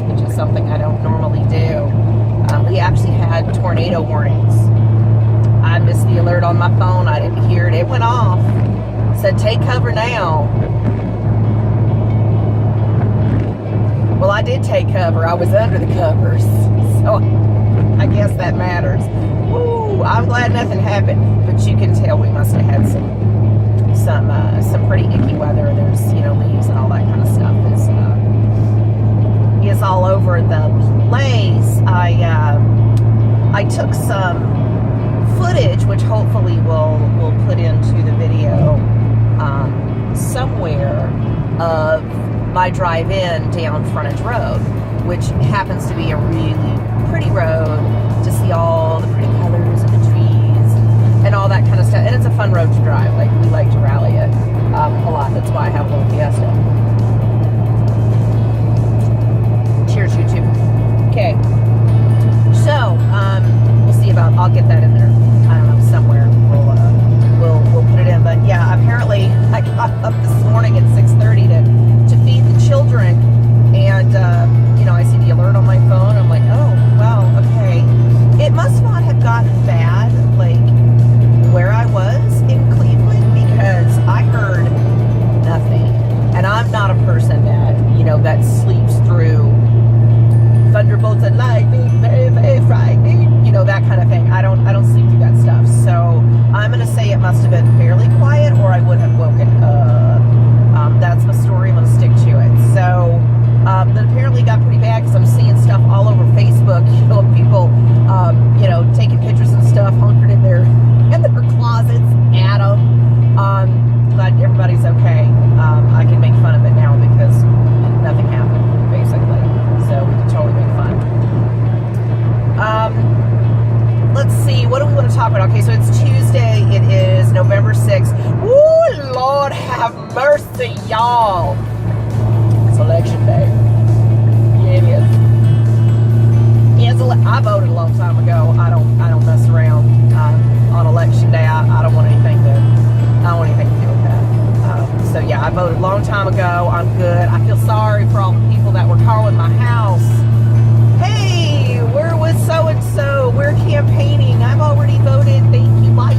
which is something I don't normally do. We actually had tornado warnings. I missed the alert on my phone. I didn't hear it. It went off. It said, take cover now. Well, I did take cover. I was under the covers. So I guess that matters. Woo, I'm glad nothing happened. But you can tell we must have had some pretty icky weather. There's, leaves and all that kind of stuff is all over the place. I took some footage, which hopefully we'll put into the video somewhere, of my drive-in down Frontage Road, which happens to be a really pretty road to see all the pretty colors of the trees and all that kind of stuff. And it's a fun road to drive. Like, we like to rally it a lot. That's why I have a little Fiesta. Cheers, YouTube. Okay. So, we'll see about, I'll get that in there. I don't know, somewhere. We'll put it in. But yeah, apparently I got up this morning at 6:30 to feed the children. And, I see the alert on my phone. I'm like, oh, well, okay. It must not have gotten bad, like, where I was in Cleveland, because I heard nothing. And I'm not a person that, that sleeps through thunderbolts and lightning, very frightening, that kind of thing. I don't sleep through that stuff. So I'm going to say it must have been fairly quiet, or I would have woken up. That's the story. I'm going to stick to it. So, that apparently got pretty bad, because I'm seeing stuff all over Facebook, people, taking pictures and stuff, hunkered in their closets at them. Glad everybody's okay. I can make fun of it now because nothing happened, basically. So we can totally make fun. Let's see, what do we want to talk about? Okay, so it's Tuesday. It is November 6th. Woo, Lord have mercy, y'all. It's election day. Yeah, it is. I voted a long time ago. I don't mess around on election day. I don't want anything to do with that. So yeah, I voted a long time ago. I'm good. I feel sorry for all the people that were calling my house. Hey, we're with so and so. We're campaigning. I've already voted. Thank you. Bye.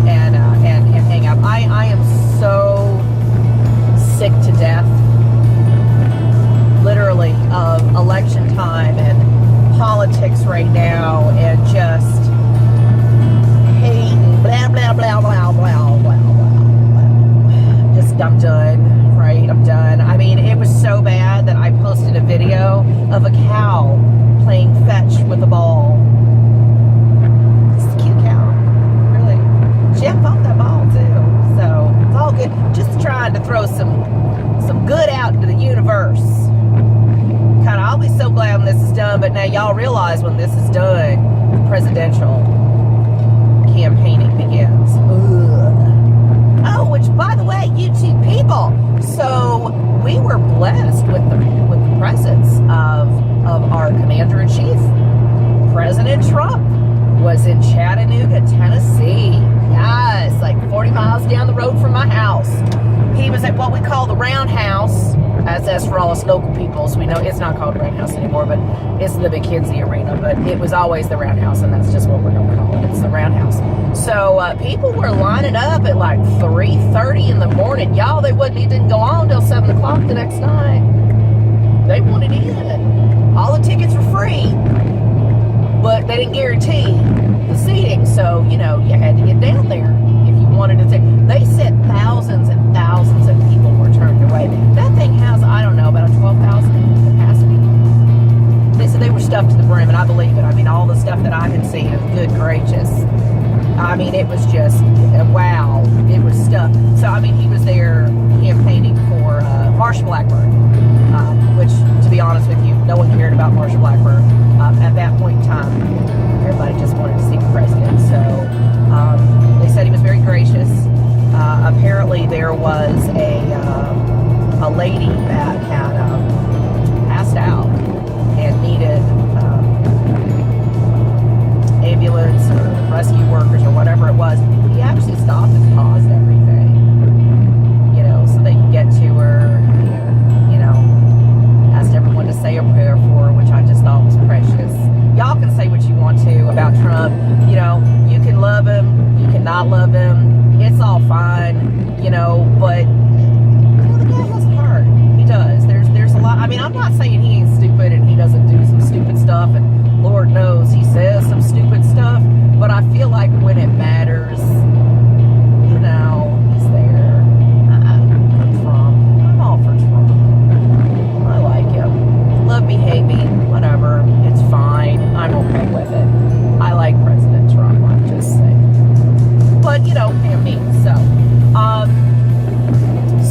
And hang up. I am so sick to death, literally, of election time and politics right now, and just hating, blah, blah, blah, blah, blah, blah, blah. Just, I'm done, right? I'm done. I mean, it was so bad that I posted a video of a cow playing fetch with a ball. It's a cute cow, really. Jeff owned that ball, too. So, it's all good. Just trying to throw some good out into the universe. I'll be so glad when this is done, but now y'all realize when this is done, presidential campaigning begins. Ugh. Oh, which, by the way, YouTube people, so we were blessed with the presence of our commander-in-chief. President Trump was in Chattanooga, Tennessee. Yes, like 40 miles down the road from my house. He was at what we call the Roundhouse, as that's for all us local people, so we know it's not called the Roundhouse anymore, but it's the McKenzie Arena, but it was always the Roundhouse, and that's just what we're going to call it. It's the Roundhouse. So people were lining up at like 3:30 in the morning. Y'all, it didn't go on till 7 o'clock the next night. They wanted in. All the tickets were free, but they didn't guarantee the seating, so, you had to get down there if you wanted to take. They said thousands and thousands of people were turned away. That thing has, I don't know, about a 12,000 capacity. They said they were stuffed to the brim, and I believe it. I mean, all the stuff that I had seen, good gracious. I mean, it was just, wow, it was stuffed. So, I mean, he was there campaigning for Marsha Blackburn, which, to be honest with you, no one cared about Marsha Blackburn. At that point in time, everybody just wanted to see the president. So, they said he was very gracious. Apparently, there was a lady that had passed out and needed ambulance or rescue workers or whatever it was. He actually stopped and paused everything, so they could get to her, as not saying he ain't stupid and he doesn't do some stupid stuff, and Lord knows he says some stupid stuff, but I feel like when it matters, you know, he's there. Trump. I'm all for Trump. I like him. Love behaving, whatever. It's fine. I'm okay with it. I like President Trump, I'm just saying. But, you know, me.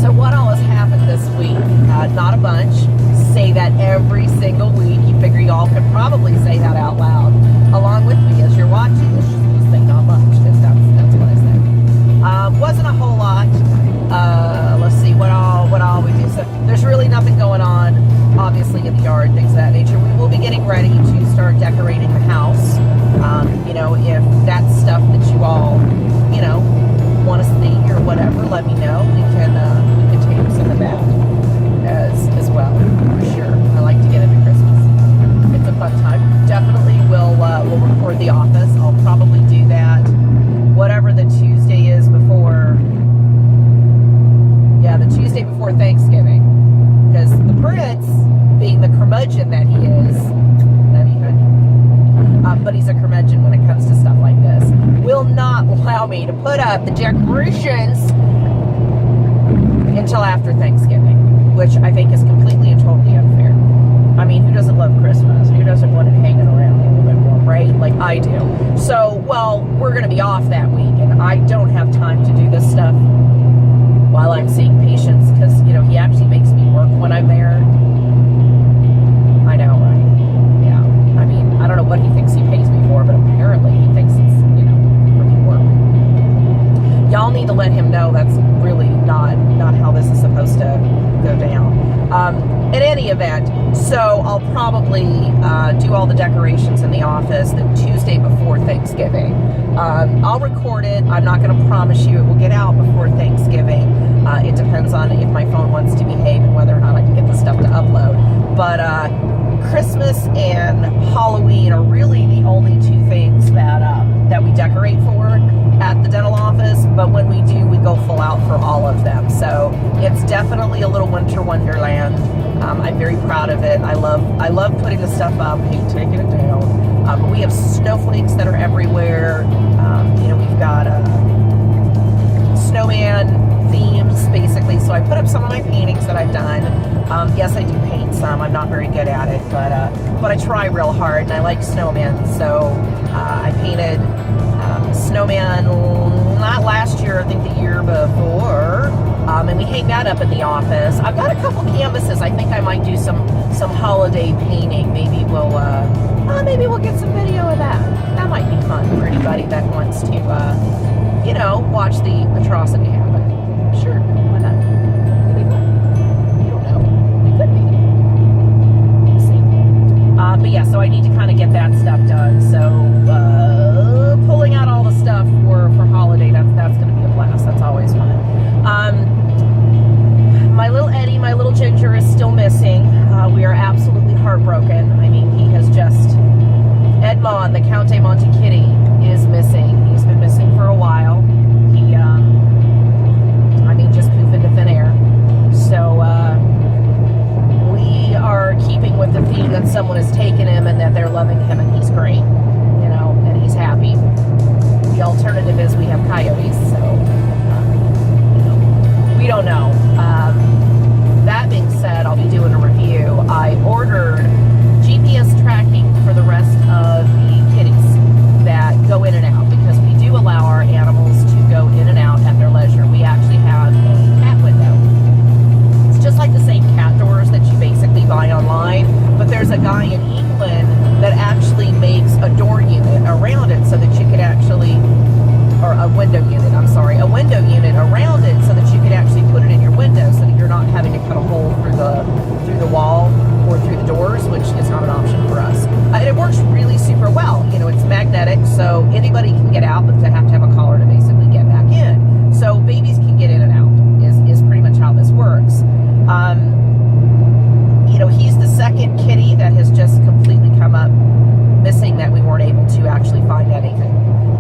So what all has happened this week? Not a bunch. Say that every single week. You figure y'all could probably say that out loud along with me as you're watching this. Just say not much, because that's what I say. Wasn't a whole lot. Let's see what all we do. So there's really nothing going on, obviously, in the yard, things of that nature. We will be getting ready to start decorating the house. You know, if that's stuff that you all, you know, want to see or whatever, let me know. We can take some of that as well, for sure. I like to get into Christmas. It's a fun time. Definitely we'll record the office. I'll probably do that whatever the Tuesday is before. Yeah, the Tuesday before Thanksgiving, because the Prince, being the curmudgeon that he is, that'd be good. But he's a curmudgeon when it comes to stuff like this, will not allow me to put up the decorations until after Thanksgiving, which I think is completely and totally unfair. I mean, who doesn't love Christmas? Who doesn't want it hanging around a little bit more, right? Like I do. So, well, we're going to be off that week, and I don't have time to do this stuff while I'm seeing patients, because, you know, he actually makes me work when I'm there. I know, right? Yeah. I mean, I don't know what he thinks he pays me for, but apparently he thinks it's, you know, for me to work. Y'all need to let him know that's really not how this is supposed to go down. In any event, so I'll probably do all the decorations in the office the Tuesday before Thanksgiving. I'll record it. I'm not going to promise you it will get out before Thanksgiving. It depends on if my phone wants to behave and whether or not I can get the stuff to upload. But Christmas and Halloween are really the only two things that we decorate for at the dental office. But when we do, we go full out for all of them. So it's definitely a little winter wonderland. I'm very proud of it. I love putting the stuff up, hate taking it down. We have snowflakes that are everywhere. You know, we've got snowman themes, basically. So I put up some of my paintings that I've done. Yes, I do paint some. I'm not very good at it, but I try real hard, and I like snowmen. So I painted snowman not last year, I think the year before. And we hang that up in the office. I've got a couple canvases. I think I might do some holiday painting. Maybe we'll get some video of that. That might be fun for anybody that wants to, you know, watch the atrocity happen. Sure, why not? It'd be fun. You don't know. It could be. We'll see. But yeah, so I need to kind of get that stuff done. So pulling out all the stuff for holiday, that's going to be a blast. That's always fun. My little Eddie, my little Ginger is still missing. We are absolutely heartbroken. I mean, he has just... Edmond, the Count de Monte Kitty, is missing. He's been missing for a while. He, I mean, just poof into thin air. So, we are keeping with the theme that someone has taken him and that they're loving him and he's great, you know, and he's happy. The alternative is we have coyotes, so, you know, we don't know. That being said, I'll be doing a review. I ordered GPS tracking for the rest of the kitties that go in and out, because we do allow our animals to go in and out at their leisure. We actually have a cat window. It's just like the same cat doors that you basically buy online, but there's a guy in England that actually makes a door unit around it so that you could actually, or a window unit, I'm sorry, a window unit around it so that you could actually put it in your window so that you're not having to cut a hole through the wall or through the doors, which is not an option for us. And it works really super well. You know, it's magnetic, so anybody can get out, but they have to have a collar to basically get back in. So babies can get in and out is pretty much how this works. You know, he's the second kitty that has just completely come up missing that we weren't able to actually find anything.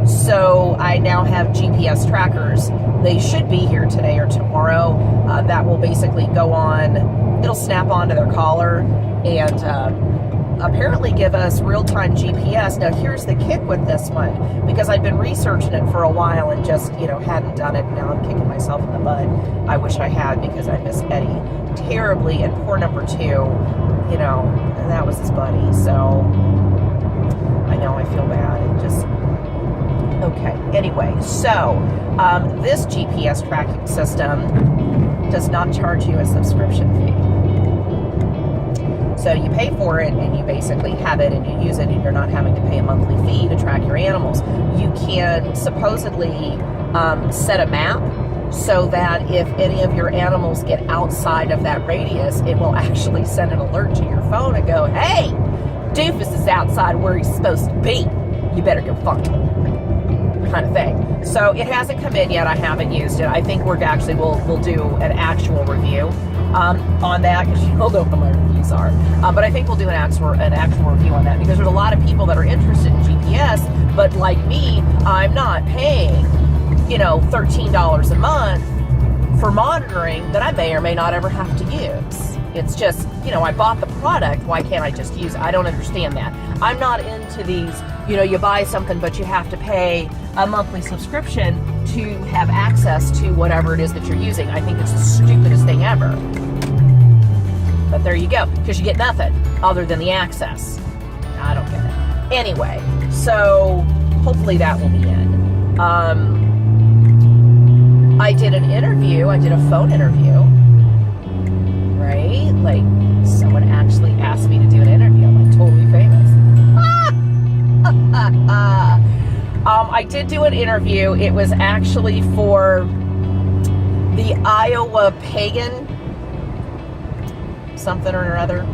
So I now have GPS trackers. They should be here today or tomorrow. That will basically go on it'll snap onto their collar and apparently give us real-time GPS. Now, here's the kick with this one, because I've been researching it for a while and just, hadn't done it. Now I'm kicking myself in the butt. I wish I had, because I miss Eddie terribly. And poor number 2, that was his buddy. So I know, I feel bad. It just... Okay, anyway, so this GPS tracking system does not charge you a subscription fee. So you pay for it and you basically have it and you use it, and you're not having to pay a monthly fee to track your animals. You can supposedly set a map so that if any of your animals get outside of that radius, it will actually send an alert to your phone and go, hey, Doofus is outside where he's supposed to be. You better go find him. Kind of thing. So it hasn't come in yet. I haven't used it. I think we'll do an actual review on that, because you'll know what my reviews are. But I think we'll do an actual review on that, because there's a lot of people that are interested in GPS, but like me, I'm not paying, $13 a month for monitoring that I may or may not ever have to use. It's just, I bought the product. Why can't I just use it? I don't understand that. I'm not into these, you buy something, but you have to pay a monthly subscription to have access to whatever it is that you're using. I think it's the stupidest thing ever. But there you go, because you get nothing other than the access. I don't get it. Anyway, so hopefully that will be in. I did a phone interview, right? Like, someone actually asked me to do an interview. I'm like, totally famous. I did do an interview. It was actually for the Iowa Pagan something or other.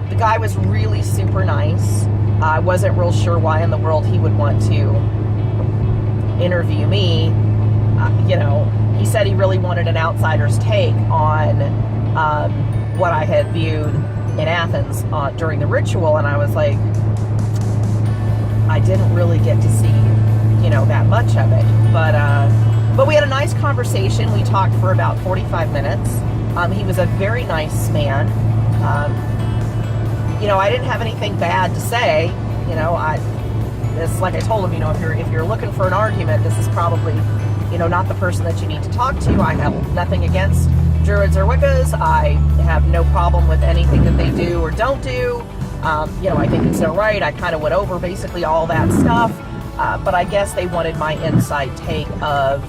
The guy was really super nice. I wasn't real sure why in the world he would want to interview me. He said he really wanted an outsider's take on what I had viewed in Athens during the ritual, and I was like, I didn't really get to see, that much of it. But we had a nice conversation. We talked for about 45 minutes. He was a very nice man. I didn't have anything bad to say. Like I told him, if you're looking for an argument, this is probably, not the person that you need to talk to. I have nothing against Druids or Wiccas. I have no problem with anything that they do or don't do. I think it's their right. I kind of went over basically all that stuff. But I guess they wanted my inside take of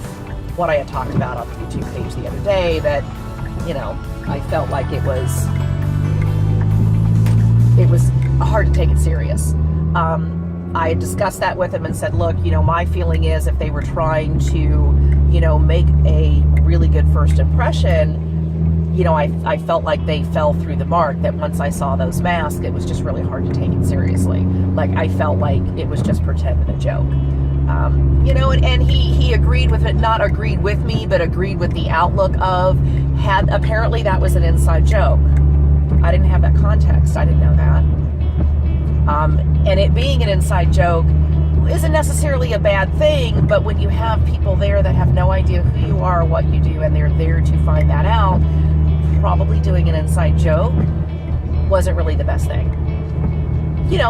what I had talked about on the YouTube page the other day, that, I felt like it was hard to take it serious. I had discussed that with him and said, look, my feeling is if they were trying to, make a really good first impression, I felt like they fell through the mark, that once I saw those masks, it was just really hard to take it seriously. Like, I felt like it was just pretend and a joke. And he agreed with it, not agreed with me, but agreed with the outlook of, apparently that was an inside joke. I didn't have that context. I didn't know that. And it being an inside joke isn't necessarily a bad thing, but when you have people there that have no idea who you are or what you do, and they're there to find that out, probably doing an inside joke wasn't really the best thing.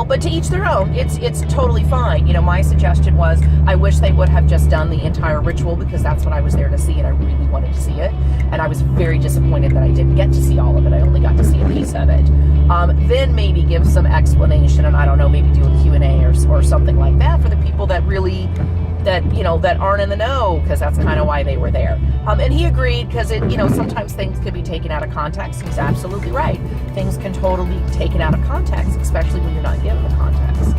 But to each their own. It's totally fine. My suggestion was, I wish they would have just done the entire ritual, because that's what I was there to see, and I really wanted to see it. And I was very disappointed that I didn't get to see all of it. I only got to see a piece of it. Then maybe give some explanation, and I don't know, maybe do a Q&A or something like that for the people that really, that aren't in the know, because that's kind of why they were there. And he agreed, because sometimes things could be taken out of context. He's absolutely right. Things can totally be taken out of context, especially when you're not given the context.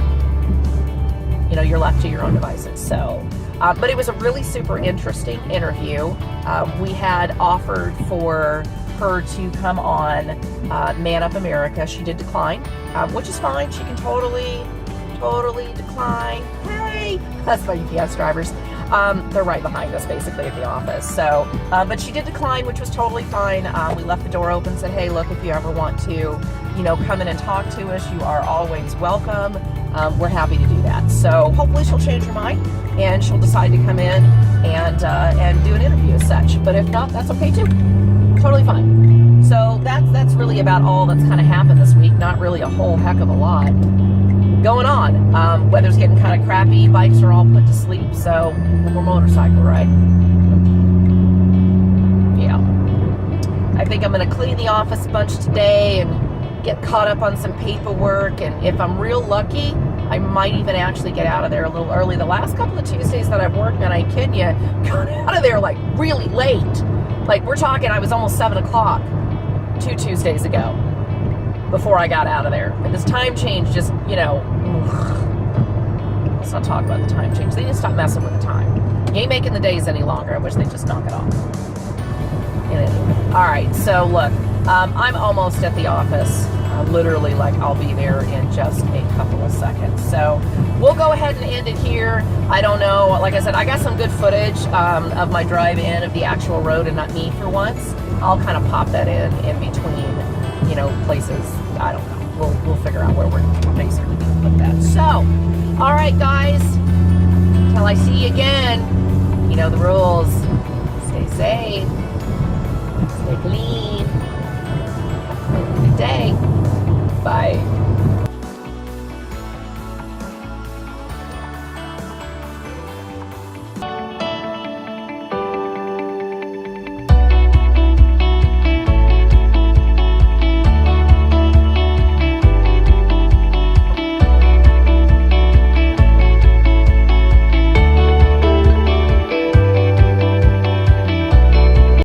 You're left to your own devices. So, but it was a really super interesting interview. We had offered for her to come on Man Up America. She did decline, which is fine. She can totally decline. Hey, that's my UPS drivers. They're right behind us, basically, at the office. So, but she did decline, which was totally fine. We left the door open, said, hey, look, if you ever want to, come in and talk to us, you are always welcome. We're happy to do that. So hopefully she'll change her mind and she'll decide to come in and do an interview as such. But if not, that's okay too. totally fine. So that's really about all that's kind of happened this week. Not really a whole heck of a lot going on. Weather's getting kind of crappy. Bikes are all put to sleep, so no more motorcycle ride. Yeah. I think I'm going to clean the office a bunch today and get caught up on some paperwork, and if I'm real lucky, I might even actually get out of there a little early. The last couple of Tuesdays that I've worked, and I kid you, got out of there like really late. Like we're talking, I was almost 7 o'clock 2 Tuesdays ago before I got out of there. And this time change just, you know, let's not talk about the time change. They need to stop messing with the time. You ain't making the days any longer. I wish they'd just knock it off. Anyway. All right, so look, I'm almost at the office. Literally, like, I'll be there in just a couple of seconds. So we'll go ahead and end it here. I don't know. Like I said, I got some good footage of my drive-in of the actual road and not me for once. I'll kind of pop that in between, you know, places. I don't know. We'll figure out where we're basically going to put that. So, all right, guys. Until I see you again, you know the rules. Stay safe. Stay clean. Have a good day. Bye.